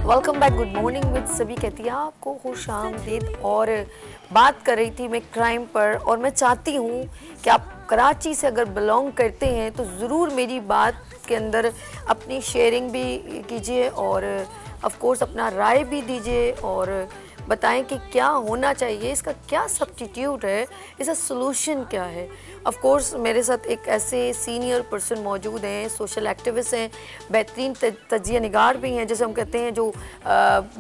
Welcome back, good morning with सभी कहती है आपको खुश आमदीद। और बात कर रही थी मैं क्राइम पर, और मैं चाहती हूँ कि आप कराची से अगर बिलोंग करते हैं तो ज़रूर मेरी बात के अंदर अपनी शेयरिंग भी कीजिए और ऑफ कोर्स अपना राय भी दीजिए और बताएं कि क्या होना चाहिए, इसका क्या सब्स्टिट्यूट है, इसका सोल्यूशन क्या है। ऑफ कोर्स मेरे साथ एक ऐसे सीनियर पर्सन मौजूद हैं, सोशल एक्टिविस्ट हैं, बेहतरीन तजिया निगार भी हैं, जैसे हम कहते हैं, जो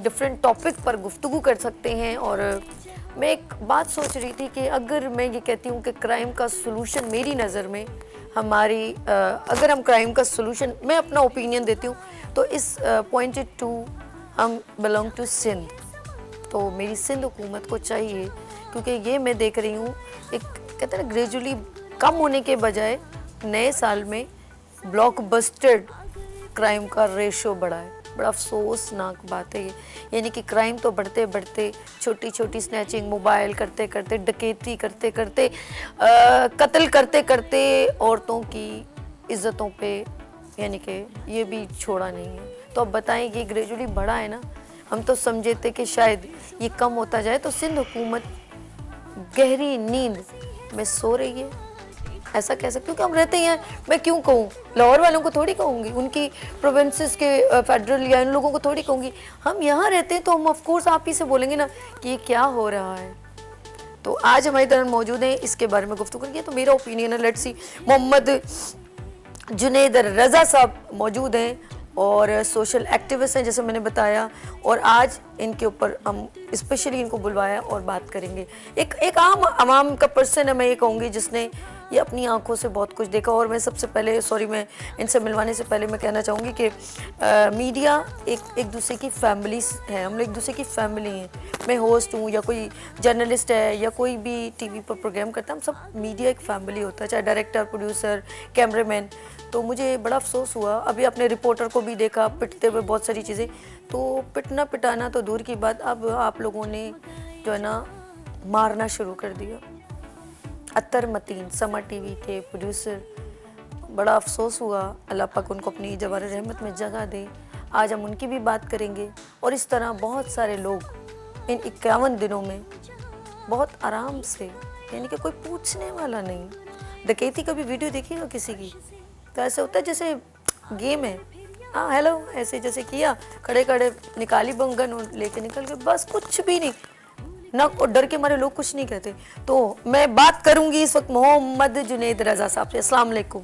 डिफरेंट टॉपिक पर गुफ्तगू कर सकते हैं। और मैं एक बात सोच रही थी कि अगर मैं ये कहती हूँ कि क्राइम का सोल्यूशन मेरी नज़र में हमारी अगर हम क्राइम का सोल्यूशन, मैं अपना ओपिनियन देती हूँ, तो इस पॉइंटेड टू हम बिलोंग टू सिंध। तो मेरी सिंध हुकूमत को चाहिए, क्योंकि ये मैं देख रही हूँ एक कहते हैं ना ग्रेजुअली कम होने के बजाय नए साल में ब्लॉकबस्टर क्राइम का रेशो बढ़ा है। बड़ा अफसोसनाक बात है ये, यानी कि क्राइम तो बढ़ते बढ़ते छोटी छोटी स्नैचिंग, मोबाइल करते करते, डकैती करते करते, कत्ल करते करते औरतों की इज्जतों पे, यानी कि ये भी छोड़ा नहीं है। तो अब बताएं, ये ग्रेजुअली बढ़ा है ना, हम तो समझे थे कि शायद ये कम होता जाए। तो सिंध हुकूमत गहरी नींद में सो रही है, ऐसा कह सकते हो कि हम रहते हैं। मैं क्यों कहूँ, लाहौर वालों को थोड़ी कहूँगी, उनकी प्रोविंसेस के फेडरल या इन लोगों को थोड़ी कहूँगी। हम यहाँ रहते हैं तो हम ऑफ कोर्स आप ही से बोलेंगे ना कि ये क्या हो रहा है। तो आज हमारी तरह मौजूद हैं, इसके बारे में गुफ्तगू करेंगे। तो मेरा ओपिनियन है, लेट्स सी, मोहम्मद जुनैद रज़ा साहब मौजूद हैं और सोशल एक्टिविस्ट हैं, जैसे मैंने बताया, और आज इनके ऊपर हम स्पेशली इनको बुलवाया और बात करेंगे। एक आम आवाम का पर्सन है, मैं ये कहूँगी, जिसने ये अपनी आंखों से बहुत कुछ देखा। और मैं सबसे पहले, सॉरी, मैं इनसे मिलवाने से पहले मैं कहना चाहूँगी कि मीडिया एक दूसरे की फैमिली है, हम लोग एक दूसरे की फैमिली हैं। मैं होस्ट हूँ या कोई जर्नलिस्ट है या कोई भी टीवी पर प्रोग्राम करता है, हम सब मीडिया एक फैमिली होता है, चाहे डायरेक्टर, प्रोड्यूसर, कैमरामैन। तो मुझे बड़ा अफसोस हुआ, अभी अपने रिपोर्टर को भी देखा पिटते हुए बहुत सारी चीज़ें। तो पिटना पिटाना तो दूर की बात, अब आप लोगों ने जो है ना मारना शुरू कर दिया। अत्तर मतीन समा टीवी के प्रोड्यूसर, बड़ा अफसोस हुआ। अल्लाह पाक उनको अपनी जवार रहमत में जगह दे। आज हम उनकी भी बात करेंगे। और इस तरह बहुत सारे लोग इन 51 दिनों में बहुत आराम से, यानी कि कोई पूछने वाला नहीं। डकैती का भी वीडियो देखिएगा किसी की, तो ऐसे होता है जैसे गेम है, हाँ हेलो ऐसे जैसे किया, खड़े खड़े निकाली बंगन और लेके निकल गए, बस कुछ भी नहीं ना, और डर के मारे लोग कुछ नहीं कहते। तो मैं बात करूंगी इस वक्त मोहम्मद जुनैद रज़ा साहब से। अस्सलाम वालेकुम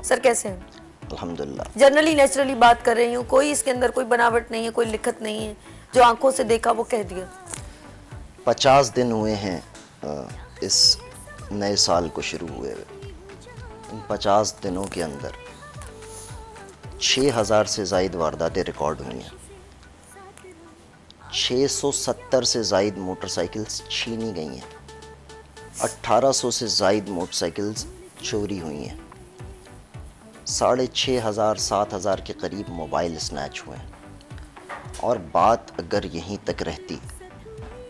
सर, कैसे हैं? अल्हम्दुलिल्लाह। जनरली नेचुरली बात कर रही हूँ, कोई इसके अंदर कोई बनावट नहीं है, कोई लिखत नहीं है, जो आंखों से देखा वो कह दिया। 50 दिन हुए हैं इस नए साल को शुरू हुए हुए। इन 50 दिनों के अंदर 6000 से ज़ायद वारदातें रिकॉर्ड हुई हैं। 670 से ज़ायद मोटरसाइकिल्स छीनी गई हैं। 1800 से ज़ायद मोटरसाइकिल्स चोरी हुई हैं। 6500 7000 के करीब मोबाइल स्नैच हुए हैं। और बात अगर यहीं तक रहती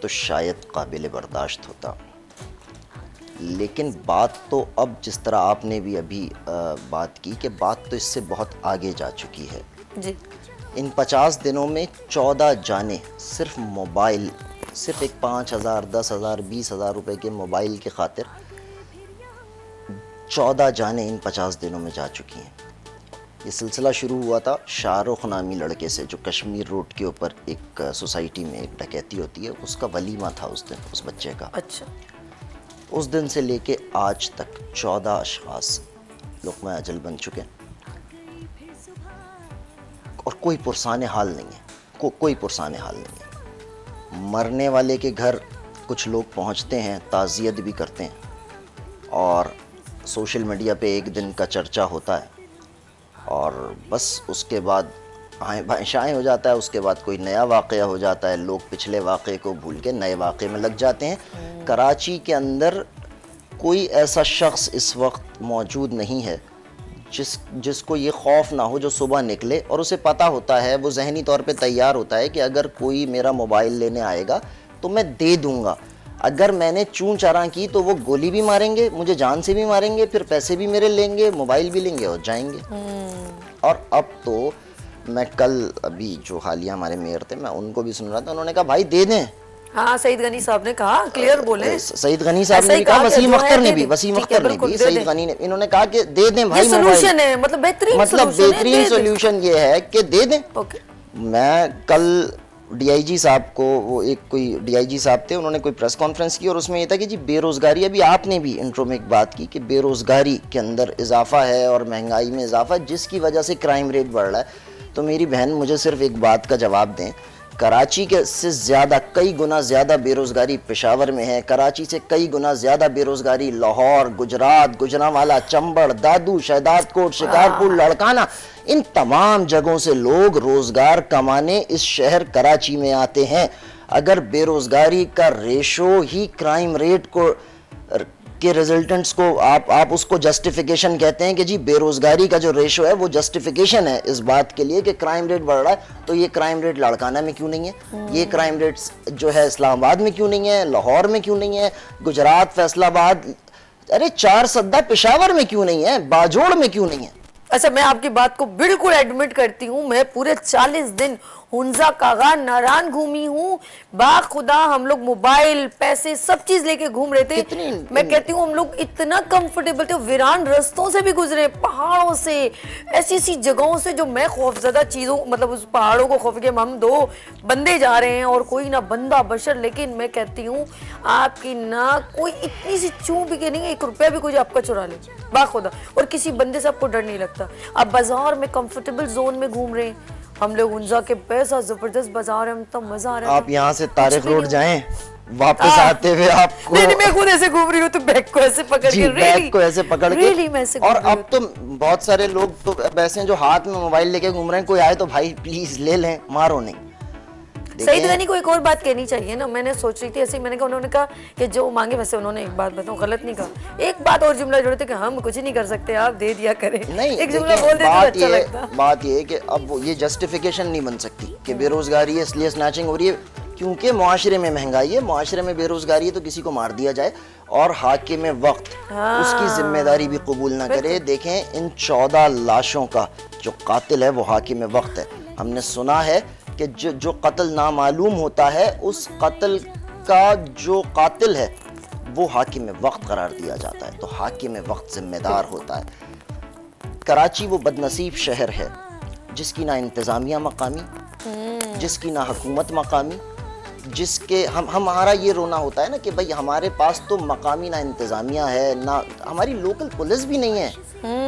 तो शायद काबिल बर्दाश्त होता, लेकिन बात तो अब जिस तरह आपने भी अभी बात की कि बात तो इससे बहुत आगे जा चुकी है जी। इन 50 दिनों में 14 जाने सिर्फ मोबाइल, सिर्फ एक 5000 10,000 20,000 रुपए के मोबाइल के खातिर 14 जाने इन 50 दिनों में जा चुकी हैं। ये सिलसिला शुरू हुआ था शाहरुख नामी लड़के से, जो कश्मीर रोड के ऊपर एक सोसाइटी में एक डकैती होती है, उसका वलीमा था उस दिन, उस बच्चे का। अच्छा। उस दिन से लेके आज तक 14 अशखास लुक़्मा अजल बन चुके हैं और कोई पुरसान हाल नहीं है, कोई पुरसान हाल नहीं है। मरने वाले के घर कुछ लोग पहुंचते हैं, ताज़ियत भी करते हैं और सोशल मीडिया पे एक दिन का चर्चा होता है और बस उसके बाद आए बाएँ हो जाता है। उसके बाद कोई नया वाक़या हो जाता है, लोग पिछले वाक़े को भूल के नए वाक़े में लग जाते हैं। कराची के अंदर कोई ऐसा शख्स इस वक्त मौजूद नहीं है जिसको ये खौफ ना हो, जो सुबह निकले और उसे पता होता है, वो जहनी तौर पे तैयार होता है कि अगर कोई मेरा मोबाइल लेने आएगा तो मैं दे दूँगा। अगर मैंने चूं चारा की तो वो गोली भी मारेंगे, मुझे जान से भी मारेंगे, फिर पैसे भी मेरे लेंगे, मोबाइल भी लेंगे और जाएंगे। और अब तो मैं कल अभी जो हालिया हमारे मेयर थे, मैं उनको भी सुन रहा था, उन्होंने कहा भाई दे दें। हाँ, सईद गनी साहब ने कहा, क्लियर बोले। सईद गनी साहब ऐसा ने ही भी कहा, कहा कि वसीम जो है अख्तर ने दे भी, दें। वसीम ठीक है, अख्तर ने बिल्कुल, भी, दे सईद दें। गनी ने, इन्होंने कहा कि दे दें भाई ये मोबाइल। सोल्यूशन है, मतलब बेहतरीन मतलब solution है, बेहतरीन दे दें। सोल्यूशन ये है कि दे दें। ओके। मैं कल डीआईजी साहब को, वो एक कोई डीआईजी साहब थे, उन्होंने कोई प्रेस कॉन्फ्रेंस की और उसमें ये था कि जी बेरोज़गारी, अभी आपने भी इंट्रो में एक बात की कि बेरोज़गारी के अंदर इजाफा है और महंगाई में इजाफा है, जिसकी वजह से क्राइम रेट बढ़ रहा है। तो मेरी बहन मुझे सिर्फ एक बात का जवाब दें, कराची के से ज़्यादा, कई गुना ज़्यादा बेरोज़गारी पेशावर में है, कराची से कई गुना ज़्यादा बेरोज़गारी लाहौर, गुजरात, गुजरांवाला, चंबड़, दादू, शहदादकोट, शिकारपुर, लड़काना, इन तमाम जगहों से लोग रोज़गार कमाने इस शहर कराची में आते हैं। अगर बेरोज़गारी का रेशो ही क्राइम रेट को के रिजल्टेंट्स को आप उसको जस्टिफिकेशन कहते हैं कि जी बेरोज़गारी का जो रेशो है वो जस्टिफिकेशन है इस बात के लिए कि क्राइम रेट बढ़ रहा है, तो ये क्राइम रेट लाड़काना में क्यों नहीं है, ये क्राइम रेट जो है इस्लामाबाद में क्यों नहीं है, लाहौर में क्यों नहीं है, गुजरात, फैसलाबाद, अरे 4 सद्दा पेशावर में क्यों नहीं है, बाजोड़ में क्यों नहीं है। अच्छा, मैं आपकी बात को बिल्कुल एडमिट करती हूँ। मैं पूरे 40 दिन हुंजा कागा नारायण घूमी हूँ, बाखुदा हम लोग मोबाइल, पैसे, सब चीज लेके घूम रहे थे। मैं कहती हूँ हम लोग इतना कंफर्टेबल थे, वीरान रास्तों से भी गुजरे, पहाड़ों से, ऐसी ऐसी जगहों से जो मैं खौफजदा चीजों, मतलब उस पहाड़ों को खौफ के हम 2 बंदे जा रहे हैं और कोई ना बंदा बशर। लेकिन मैं कहती हूँ आपकी ना कोई इतनी सी चूं भी के नहीं, 1 रुपया भी कोई आपका चुरा ले बाखुदा, और किसी बंदे से आपको डर नहीं लगता। आप बाजार में कंफर्टेबल जोन में घूम रहे हैं, हम लोग उनजा के पैसा जबरदस्त बाजार है, हम तो मजा आ रहा है। आप यहाँ से तारिक रोड जाएं, वापस आते हुए आपको, नहीं, मैं खुद ऐसे घूम रही हूँ तो बैग को ऐसे पकड़ के, बैग को ऐसे पकड़ के, really मैं ऐसे और घूम रही अब तो बहुत सारे लोग तो ऐसे हैं जो हाथ में मोबाइल लेके घूम रहे हैं, कोई आए तो भाई प्लीज ले लें, मारो नहीं। सईद गनी को एक और बात कहनी चाहिए ना, मैंने सोच रही थी ऐसे ही, मैंने कहा, उन्होंने कहा कि जो मांगे, वैसे उन्होंने एक बात बताऊं, गलत नहीं कहा, एक बात और जुमला जोड़े थे कि हम कुछ नहीं कर सकते, आप दे दिया करें। नहीं, एक जुमला बोल देते तो अच्छा लगता। बात ये है कि अब वो ये जस्टिफिकेशन नहीं बन सकती कि बेरोजगारी है इसलिए स्नैचिंग हो रही है, क्योंकि मुआशरे में महंगाई है, मुआशरे में बेरोजगारी है, तो किसी को मार दिया जाए और हाकिम वक्त उसकी जिम्मेदारी भी कबूल ना करे। देखें, इन 14 लाशों का जो कातिल है वो हाकिम वक्त है। हमने सुना है कि जो कत्ल नामालूम होता है, उस कत्ल का जो कातिल है वो हाकिम वक्त करार दिया जाता है, तो हाकिम वक्त जिम्मेदार होता है। कराची वो बदनसीब शहर है जिसकी ना इंतज़ामिया मकामी, जिसकी ना हुकूमत मकामी, जिसके हमारा ये रोना होता है ना कि भाई हमारे पास तो मकामी ना इंतज़ामिया है, ना हमारी लोकल पुलिस भी नहीं है,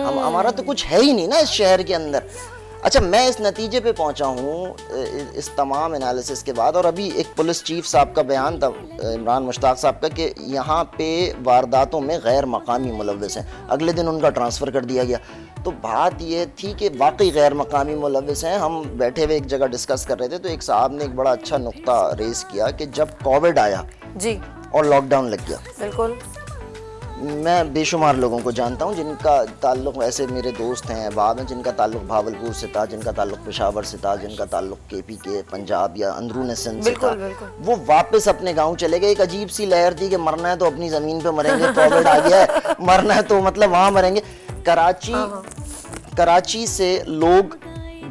हमारा तो कुछ है ही नहीं ना इस शहर के अंदर। अच्छा, मैं इस नतीजे पे पहुंचा हूँ इस तमाम एनालिसिस के बाद, और अभी एक पुलिस चीफ साहब का बयान था, इमरान मुश्ताक साहब का, कि यहाँ पे वारदातों में गैर मकामी मुलव्विस हैं, अगले दिन उनका ट्रांसफ़र कर दिया गया। तो बात ये थी कि वाकई गैर मकामी मुलव्विस हैं। हम बैठे हुए एक जगह डिस्कस कर रहे थे तो एक साहब ने एक बड़ा अच्छा नुक्ता रेज़ किया कि जब कोविड आया जी और लॉकडाउन लग गया, बिल्कुल, मैं बेशुमार लोगों को जानता हूं जिनका ताल्लुक़, ऐसे मेरे दोस्त हैं, अहबाब हैं, जिनका ताल्लुक़ भावलपुर से था, जिनका ताल्लुक़ पेशावर से था, जिनका ताल्लुक़ केपी के, पंजाब या अंदरून सिंध से था। वो वापस अपने गांव चले गए। एक अजीब सी लहर थी कि मरना है तो अपनी ज़मीन पे मरेंगे, कोविड आ गया है, मरना है तो मतलब वहाँ मरेंगे। कराची से लोग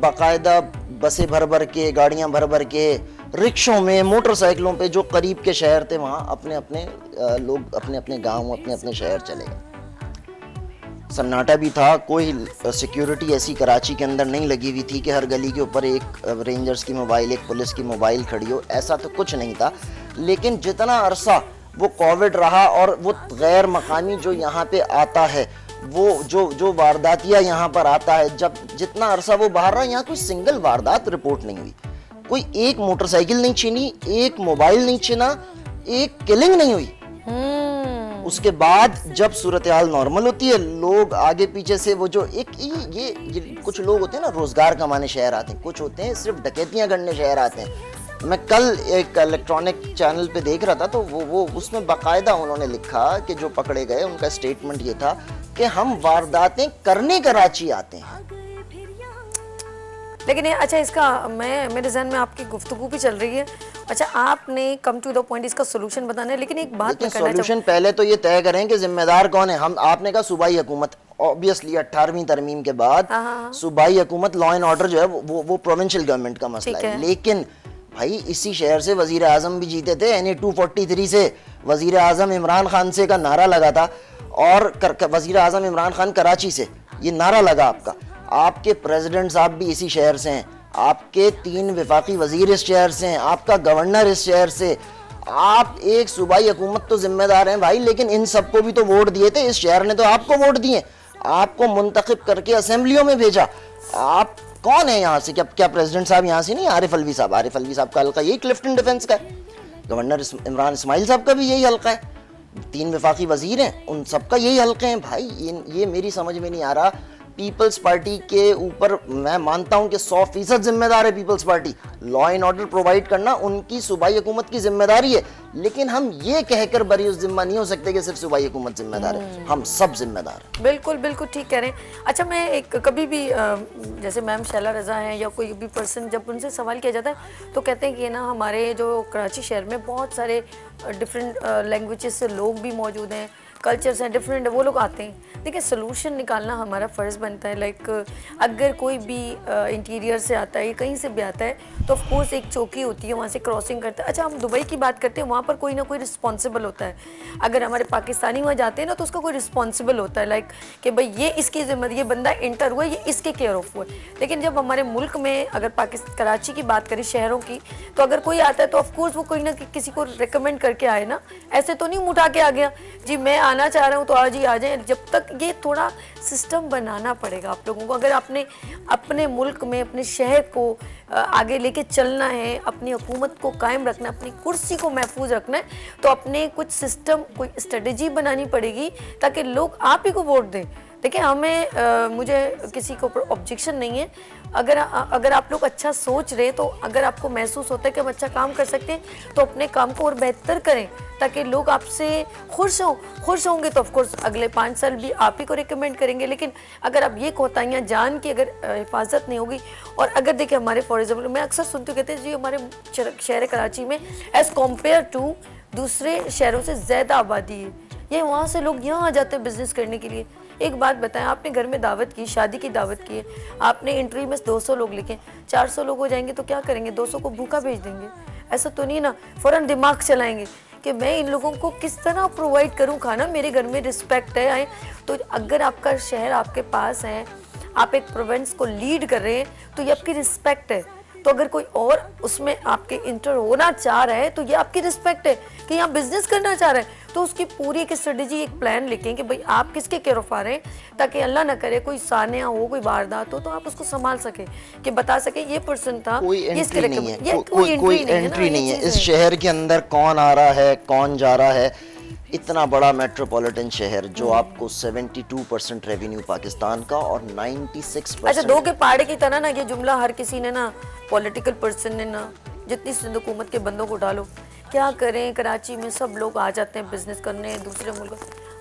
बाकायदा बसें भर भर के, गाड़ियाँ भर भर के, रिक्शों में, मोटरसाइकिलों पे, जो करीब के शहर थे वहाँ अपने अपने लोग अपने अपने गांव, अपने अपने शहर चले गए। सन्नाटा भी था, कोई सिक्योरिटी ऐसी कराची के अंदर नहीं लगी हुई थी कि हर गली के ऊपर एक रेंजर्स की मोबाइल, एक पुलिस की मोबाइल खड़ी हो, ऐसा तो कुछ नहीं था। लेकिन जितना अरसा वो कोविड रहा और वो गैर मकामी जो यहाँ पे आता है, वो जो वारदातिया यहाँ पर आता है, जब जितना अरसा वो बाहर रहा, यहाँ कोई सिंगल वारदात रिपोर्ट नहीं हुई, कोई एक मोटरसाइकिल नहीं छीनी, एक मोबाइल नहीं छीना, एक किलिंग नहीं हुई। उसके बाद जब सूरत हाल नॉर्मल होती है, लोग आगे पीछे से, वो जो एक ये कुछ लोग होते हैं ना रोजगार कमाने शहर आते हैं, कुछ होते हैं सिर्फ डकैतियां करने शहर आते हैं। मैं कल एक इलेक्ट्रॉनिक चैनल पे देख रहा था तो वो उसमें बाकायदा उन्होंने लिखा कि जो पकड़े गए उनका स्टेटमेंट ये था कि हम वारदातें करने कराची आते हैं। लेकिन अच्छा, इसका मेरे जहन में आपकी गुफ्तगू भी चल रही है। अच्छा, आपने कम टू द पॉइंट इसका सोल्यूशन बताना है, लेकिन एक बात मैं करना सोल्यूशन पहले तो ये तय करें कि जिम्मेदार कौन है। हम आपने कहा सूबाई हुकूमत, ऑब्वियसली 18वीं तरमीम के बाद सूबाई हुकूमत लॉ एंड ऑर्डर जो है वो प्रोविंशियल गवर्नमेंट का मसला है। लेकिन भाई इसी शहर से वजीर आजम भी जीते थे, NA 243 से वजीर आजम इमरान खान से का नारा लगा था, और वजीर आजम इमरान खान कराची से ये नारा लगा आपका। आपके प्रेसिडेंट साहब भी इसी शहर से हैं, आपके 3 वफाकी वजीर इस शहर से हैं, आपका गवर्नर इस शहर से, आप एक सूबाई हुकूमत तो जिम्मेदार हैं भाई, लेकिन इन सबको भी तो वोट दिए थे, इस शहर ने तो आपको वोट दिए, आपको मुंतखब करके असेंबलियों में भेजा। आप कौन है यहाँ से? क्या प्रेसिडेंट साहब यहाँ से नहीं? आरिफ अलवी साहब का हल्का यही क्लिफ्टन डिफेंस का है, गवर्नर इमरान इस्माइल साहब का भी यही हल्का है, 3 वफाकी वजीर हैं, उन सबका यही हल्के हैं। भाई ये मेरी समझ में नहीं आ रहा। पीपल्स पार्टी के ऊपर मैं मानता हूं कि 100% जिम्मेदार है Peoples Party, law and order provide करना उनकी सूबाई हुकूमत की जिम्मेदारी है, लेकिन हम ये कहकर बरी उस जिम्मा नहीं हो सकते कि सिर्फ सूबाई हुकूमत जिम्मेदार है, हम सब जिम्मेदार हैं। बिल्कुल बिल्कुल ठीक कह रहे हैं। अच्छा, मैं एक कभी भी जैसे मैम शैला रज़ा हैं या कोई भी पर्सन, जब उनसे सवाल किया जाता है तो कहते हैं कि ना हमारे जो कराची शहर में बहुत सारे डिफरेंट लैंग्वेजेस से लोग भी मौजूद हैं, कल्चर्स हैं डिफरेंट, वो लोग आते हैं। देखिए, सोल्यूशन निकालना हमारा फ़र्ज़ बनता है। लाइक अगर कोई भी इंटीरियर से आता है, कहीं से भी आता है, तो ऑफ कोर्स एक चौकी होती है, वहाँ से क्रॉसिंग करता है। अच्छा, हम दुबई की बात करते हैं, वहाँ पर कोई ना कोई रिस्पॉन्सिबल होता है। अगर हमारे पाकिस्तानी वहाँ जाते हैं ना, तो उसका कोई रिस्पॉन्सिबल होता है, लाइक कि भाई ये इसकी जिम्मेदारी, ये बंदा इंटर हुआ, ये इसके केयर ऑफ हुआ। लेकिन जब हमारे मुल्क में अगर कराची की बात करें, शहरों की, तो अगर कोई आता है तो ऑफकोर्स वो कोई ना किसी को रिकमेंड करके आए ना, ऐसे तो नहीं उठा के आ गया जी मैं आना चाह रहा हूँ तो आज ही आ जाए। जब तक ये थोड़ा सिस्टम बनाना पड़ेगा आप लोगों को, अगर आपने अपने मुल्क में अपने शहर को आगे लेके चलना है, अपनी हुकूमत को कायम रखना है, अपनी कुर्सी को महफूज रखना है, तो अपने कुछ सिस्टम, कोई स्ट्रेटजी बनानी पड़ेगी ताकि लोग आप ही को वोट दें। देखिए, हमें मुझे किसी के ऊपर ऑब्जेक्शन नहीं है, अगर आप लोग अच्छा सोच रहे, तो अगर आपको महसूस होता है कि हम अच्छा काम कर सकते हैं, तो अपने काम को और बेहतर करें ताकि लोग आपसे खुश होंगे तो ऑफकोर्स अगले 5 साल भी आप ही को रिकमेंड करेंगे। लेकिन अगर आप ये कोताहियाँ जान की अगर हिफाजत नहीं होगी, और अगर देखिए हमारे फॉर एग्जाम्पल मैं अक्सर सुनती हूँ, कहते हैं जी हमारे शहर कराची में एज़ कम्पेयर टू दूसरे शहरों से ज़्यादा आबादी है, ये वहाँ से लोग यहाँ आ जाते हैं बिजनेस करने के लिए। एक बात बताएं, आपने घर में दावत की, शादी की दावत की है, आपने इंटरव्यू में 200 लोग लिखे, 400 लोग हो जाएंगे तो क्या करेंगे? 200 को भूखा भेज देंगे? ऐसा तो नहीं ना, फ़ौरन दिमाग चलाएंगे कि मैं इन लोगों को किस तरह प्रोवाइड करूं खाना, मेरे घर में रिस्पेक्ट है आए। तो अगर आपका शहर आपके पास है, आप एक प्रोविंस को लीड कर रहे हैं, तो ये आपकी रिस्पेक्ट है। तो अगर कोई और उसमें आपके इंटर होना चाह रहा है, तो ये आपकी रिस्पेक्ट है कि यहाँ बिजनेस करना चाह रहा है, तो उसकी पूरी एक स्ट्रेटजी, एक प्लान लिखें कि भाई आप किसके केयर ऑफ आ रहे हैं, ताकि अल्लाह ना करे कोई सानिया हो, कोई वारदात हो, तो आप उसको संभाल सके, कि बता सके ये पर्सन था, कोई ये एंट्री नहीं है, कोई एंट्री नहीं है इस शहर के अंदर, कौन आ रहा है कौन जा रहा है। इतना बड़ा मेट्रोपॉलिटन शहर जो आपको 72% रेवेन्यू पाकिस्तान का और 96%। अच्छा, 2 के पहाड़े की तरह ना, ये जुमला हर किसी ने ना, पॉलिटिकल पर्सन ने ना, जितनी सिंध हुकूमत के बंदों को डालो, क्या करें, कराची में सब लोग आ जाते हैं बिजनेस करने दूसरे मुल्क।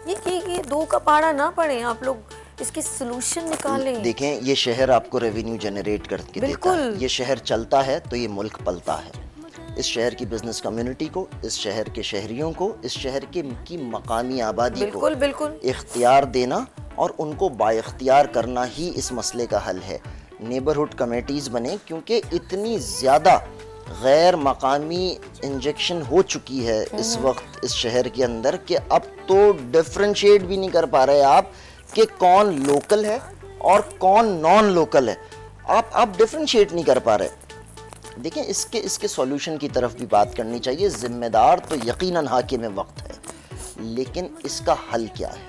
ये 2 का पहाड़ा ना पड़े, आप लोग इसकी सोल्यूशन निकालें। देखें, ये शहर आपको रेवेन्यू जनरेट करके देता है, ये शहर चलता है तो ये मुल्क पलता है। इस शहर की बिजनेस कम्युनिटी को, इस शहर के शहरियों को, इस शहर की मकामी आबादी को बिल्कुल इख्तियार देना और उनको बाइख्तियार करना ही इस मसले का हल है। नेबरहुड कमेटीज़ बने, क्योंकि इतनी ज़्यादा गैर मकामी इंजेक्शन हो चुकी है इस वक्त इस शहर के अंदर कि अब तो डिफ्रेंशिएट भी नहीं कर पा रहे आप कि कौन लोकल है और कौन नॉन लोकल है। आप डिफ्रेंशिएट नहीं कर पा रहे। देखें, इसके सॉल्यूशन की तरफ भी बात करनी चाहिए। जिम्मेदार तो यकीनन हाकिम वक्त है, लेकिन इसका हल क्या है?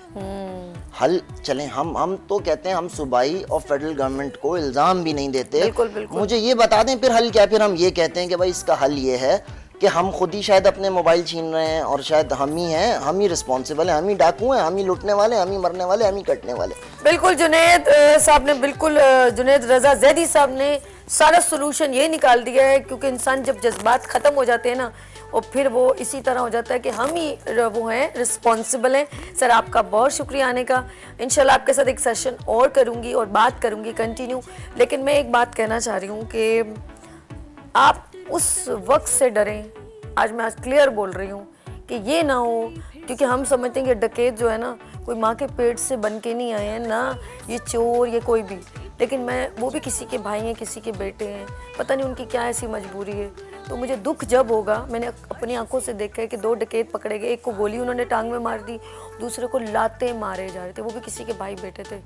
हल चलें, हम तो कहते हैं हम सूबाई और फेडरल गवर्नमेंट को इल्ज़ाम भी नहीं देते। बिल्कुल। मुझे ये बता दें फिर हल क्या? फिर हम ये कहते हैं कि भाई इसका हल ये है कि हम खुद ही शायद अपने मोबाइल छीन रहे हैं, और शायद हम ही हैं, हम ही रिस्पॉन्सिबल हैं, हम ही डाकू हैं, हम ही लूटने वाले, हम ही मरने वाले, हम ही कटने वाले। बिल्कुल, जुनैद साहब ने, बिल्कुल जुनैद रज़ा ज़ैदी साहब ने सारा सोल्यूशन ये निकाल दिया है। क्योंकि इंसान जब जज्बात ख़त्म हो जाते हैं ना, और फिर वो इसी तरह हो जाता है कि हम ही वो हैं, रिस्पॉन्सिबल हैं। सर, आपका बहुत शुक्रिया आने का। इंशाल्लाह आपके साथ एक सेशन और करूँगी और बात करूँगी कंटिन्यू। लेकिन मैं एक बात कहना चाह रही हूँ कि आप उस वक्त से डरें, आज मैं क्लियर बोल रही हूँ, कि ये ना हो क्योंकि हम समझते हैं कि डकैत जो है ना कोई माँ के पेट से बन के नहीं आए हैं, ना ये चोर ये कोई भी, लेकिन मैं वो भी किसी के भाई हैं, किसी के बेटे हैं, पता नहीं उनकी क्या ऐसी मजबूरी है। तो मुझे दुख जब होगा, मैंने अपनी आंखों से देखा है कि 2 डकैत पकड़े गए, एक को गोली उन्होंने टांग में मार दी, दूसरे को लाते मारे जा रहे थे, वो भी किसी के भाई बेटे थे।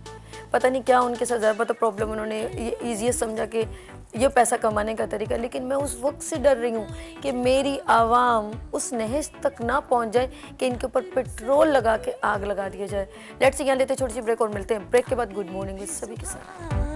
पता नहीं क्या उनके साथ ज़्यादा तो प्रॉब्लम, उन्होंने ये ईजीएस्ट समझा कि ये पैसा कमाने का तरीका। लेकिन मैं उस वक्त से डर रही हूँ कि मेरी आवाम उस नहज तक ना पहुँच जाए कि इनके ऊपर पेट्रोल लगा के आग लगा दिया जाए। लेट्स यहाँ लेते छोटी सी ब्रेक और मिलते हैं ब्रेक के बाद गुड मॉर्निंग विद सभी के साथ।